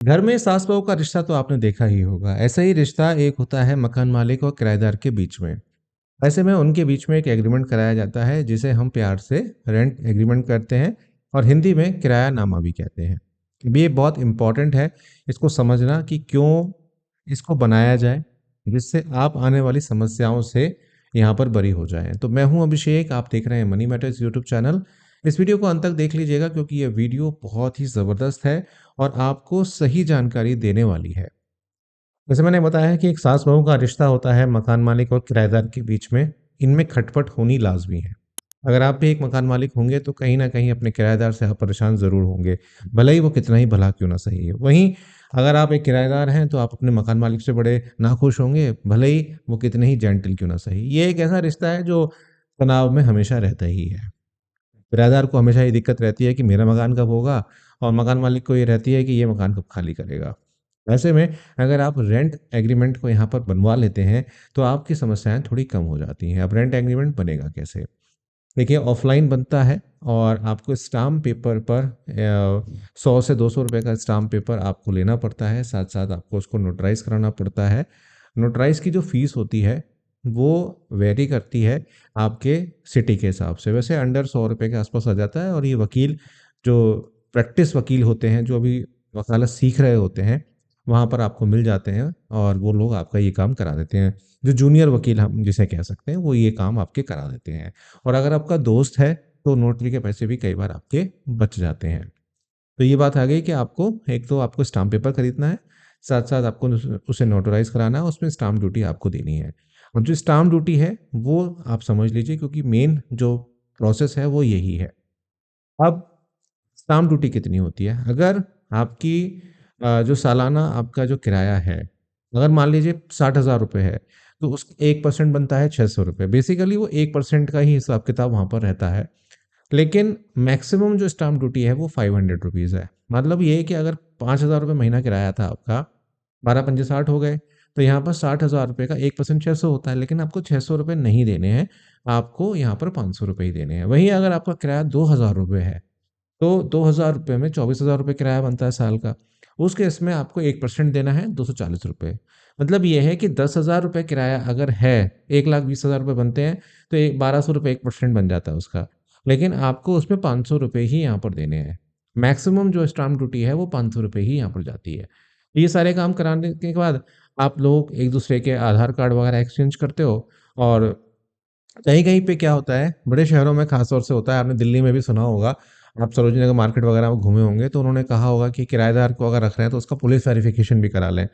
घर में सास-बहू का रिश्ता तो आपने देखा ही होगा। ऐसा ही रिश्ता एक होता है मकान मालिक और किराएदार के बीच में। ऐसे में उनके बीच में एक एग्रीमेंट कराया जाता है जिसे हम प्यार से रेंट एग्रीमेंट करते हैं और हिंदी में किरायानामा भी कहते हैं। ये बहुत इम्पोर्टेंट है इसको समझना कि क्यों इसको बनाया जाए, जिससे आप आने वाली समस्याओं से यहाँ पर बरी हो जाएँ। तो मैं हूँ अभिषेक, आप देख रहे हैं मनी मैटर्स यूट्यूब चैनल। इस वीडियो को अंत तक देख लीजिएगा क्योंकि ये वीडियो बहुत ही ज़बरदस्त है और आपको सही जानकारी देने वाली है। जैसे मैंने बताया कि एक सास-बहू का रिश्ता होता है मकान मालिक और किराएदार के बीच में, इनमें खटपट होनी लाज़मी है। अगर आप भी एक मकान मालिक होंगे तो कहीं न कहीं अपने किराएदार से आप परेशान ज़रूर होंगे, भले ही वो कितना ही भला क्यों ना सही है। वहीं अगर आप एक किराएदार हैं तो आप अपने मकान मालिक से बड़े नाखुश होंगे, भले ही वो कितने ही जेंटल क्यों ना सही। ये एक ऐसा रिश्ता है जो तनाव में हमेशा रहता ही है। किराएदार को हमेशा ये दिक्कत रहती है कि मेरा मकान कब होगा और मकान मालिक को ये रहती है कि ये मकान कब खाली करेगा। ऐसे में अगर आप रेंट एग्रीमेंट को यहाँ पर बनवा लेते हैं, तो आपकी समस्याएँ थोड़ी कम हो जाती हैं। अब रेंट एग्रीमेंट बनेगा कैसे? देखिए ऑफ़लाइन बनता है और आपको स्टाम्प पेपर पर 100 से ₹200 का स्टाम्प पेपर आपको लेना पड़ता है, साथ-साथ आपको उसको नोटराइज़ कराना पड़ता है। नोटराइज़ की जो फ़ीस होती है, वो वेरी करती है आपके सिटी के हिसाब से। वैसे अंडर ₹100 के आस-पास आ जाता है और ये वकील जो प्रैक्टिस वकील होते हैं, जो अभी वकालत सीख रहे होते हैं, वहाँ पर आपको मिल जाते हैं और वो लोग आपका ये काम करा देते हैं। जो जूनियर वकील हम जिसे कह सकते हैं, वो ये काम आपके करा देते हैं। और अगर आपका दोस्त है, तो नोटरी के पैसे भी कई बार आपके बच जाते हैं। तो ये बात आ गई कि आपको एक तो आपको स्टाम्प पेपर खरीदना है, साथ-साथ आपको उसे नोटराइज़ कराना है, उसमें स्टाम्प ड्यूटी आपको देनी है। अब जो स्टाम्प ड्यूटी है, वो आप समझ लीजिए क्योंकि मेन जो प्रोसेस है, वो यही है। अब स्टाम्प ड्यूटी कितनी होती है? अगर आपकी जो सालाना आपका जो किराया है, अगर मान लीजिए ₹60,000 है, तो उसका 1% बनता है ₹600। बेसिकली वो 1% का ही हिसाब-किताब वहाँ पर रहता है। लेकिन मैक्सिमम जो स्टाम्प ड्यूटी है वो ₹500 है। मतलब ये है कि अगर ₹5,000 महीना किराया था आपका, 12 पंजे 60 हो गए, तो यहाँ पर ₹60,000 का 1% 600 होता है, लेकिन आपको ₹600 नहीं देने हैं, आपको यहाँ पर ₹500 ही देने हैं। वहीं अगर आपका किराया ₹2,000 है, तो ₹2000 में ₹24,000 किराया बनता है साल का। उस केस में आपको 1% देना है ₹240। मतलब ये है कि ₹10,000 किराया अगर है, 1,20,000 बनते हैं, तो ₹1,200 1% बन जाता है उसका। लेकिन आपको उसमें ₹500 ही यहाँ पर देने हैं। मैक्सिमम जो स्टाम्प ड्यूटी है वो ₹500 ही यहाँ पर जाती है। ये सारे काम कराने के बाद आप लोग एक-दूसरे के आधार कार्ड वगैरह एक्सचेंज करते हो और कहीं-कहीं पे क्या होता है, बड़े शहरों में ख़ास तौर से होता है, आपने दिल्ली में भी सुना होगा, आप सरोजिनी नगर मार्केट वगैरह में घूमे होंगे, तो उन्होंने कहा होगा कि किराएदार को अगर रख रहे हैं, तो उसका पुलिस वेरिफ़िकेशन भी करा लें।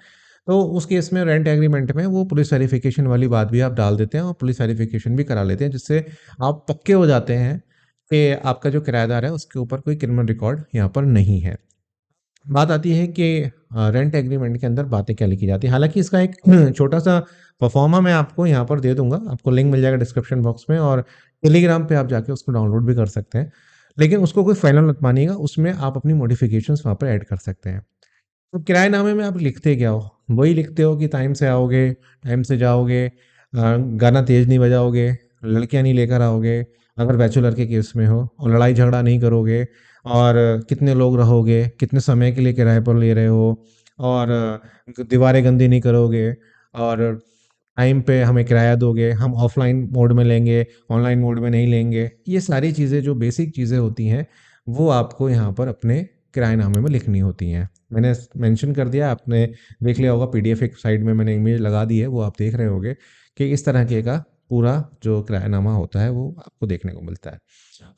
तो उस केस में रेंट एग्रीमेंट में वो पुलिस वेरिफ़िकेशन वाली बात भी आप डाल देते हैं और पुलिस वेरिफ़िकेशन भी करा लेते हैं, जिससे आप पक्के हो जाते हैं कि आपका जो किराएदार है, उसके ऊपर कोई क्रिमिनल रिकॉर्ड यहाँ पर नहीं है। बात आती है कि रेंट एग्रीमेंट के अंदर बातें क्या लिखी जाती हैं। हालाँकि इसका एक छोटा-सा परफ़ॉर्मा मैं आपको यहाँ पर दे दूँगा, आपको लिंक मिल जाएगा डिस्क्रिप्शन बॉक्स में और टेलीग्राम पे आप जाके उसको डाउनलोड भी कर सकते हैं। लेकिन उसको कोई फाइनल मत मानिएगा, उसमें आप अपनी मॉडिफ़िकेशंस वहाँ पे ऐड कर सकते हैं। तो किराएनामे में आप लिखते क्या हो? वही लिखते हो कि टाइम से आओगे, टाइम से जाओगे, गाना तेज़ नहीं बजाओगे, लड़कियाँ नहीं लेकर आओगे, अगर बैचलर के केस में हो और लड़ाई झगड़ा नहीं करोगे और कितने लोग रहोगे, कितने समय के लिए किराए पर ले रहे हो और दीवारें गंदी नहीं करोगे और टाइम पे हमें किराया दोगे, हम ऑफ़लाइन मोड में लेंगे, ऑनलाइन मोड में नहीं लेंगे। ये सारी चीज़ें जो बेसिक चीज़ें होती हैं, वो आपको यहाँ पर अपने किराएनामे में लिखनी होती हैं। मैंने मेंशन कर दिया, आपने देख लिया होगा पीडीएफ एक साइड में मैंने इमेज लगा दी है, वो आप देख रहे होंगे कि इस तरह के का पूरा जो किरायानामा होता है, वो आपको देखने को मिलता है।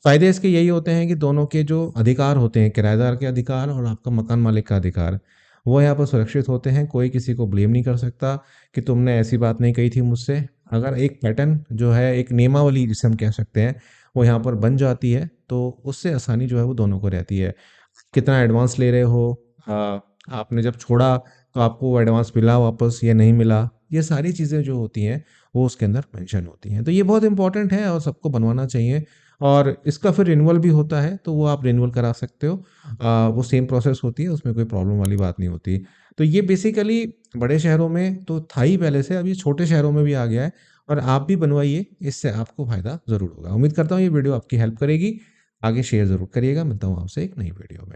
फ़ायदे इसके यही होते हैं कि दोनों के जो अधिकार होते हैं, किराएदार के अधिकार और आपका मकान मालिक का अधिकार, वो यहाँ पर सुरक्षित होते हैं। कोई किसी को ब्लेम नहीं कर सकता कि तुमने ऐसी बात नहीं कही थी मुझसे। अगर एक पैटर्न जो है, एक नियमावली जिसे हम कह सकते हैं, वो यहाँ पर बन जाती है, तो उससे आसानी जो है वो दोनों को रहती है। कितना एडवांस ले रहे हो, आपने जब छोड़ा तो आपको वो एडवांस मिला वापस या नहीं मिला, ये सारी चीज़ें जो होती हैं वो उसके अंदर मेंशन होती हैं। तो ये बहुत इम्पोर्टेंट है और सबको बनवाना चाहिए और इसका फिर रिन्यूअल भी होता है, तो वो आप रिन्यूअल करा सकते हो। वो सेम प्रोसेस होती है, उसमें कोई प्रॉब्लम वाली बात नहीं होती। तो ये बेसिकली बड़े शहरों में तो था ही पहले से, अब ये छोटे शहरों में भी आ गया है और आप भी बनवाइए, इससे आपको फ़ायदा ज़रूर होगा। उम्मीद करता हूँ ये वीडियो आपकी हेल्प करेगी। आगे शेयर ज़रूर करिएगा। मिलता हूँ आपसे एक नई वीडियो में।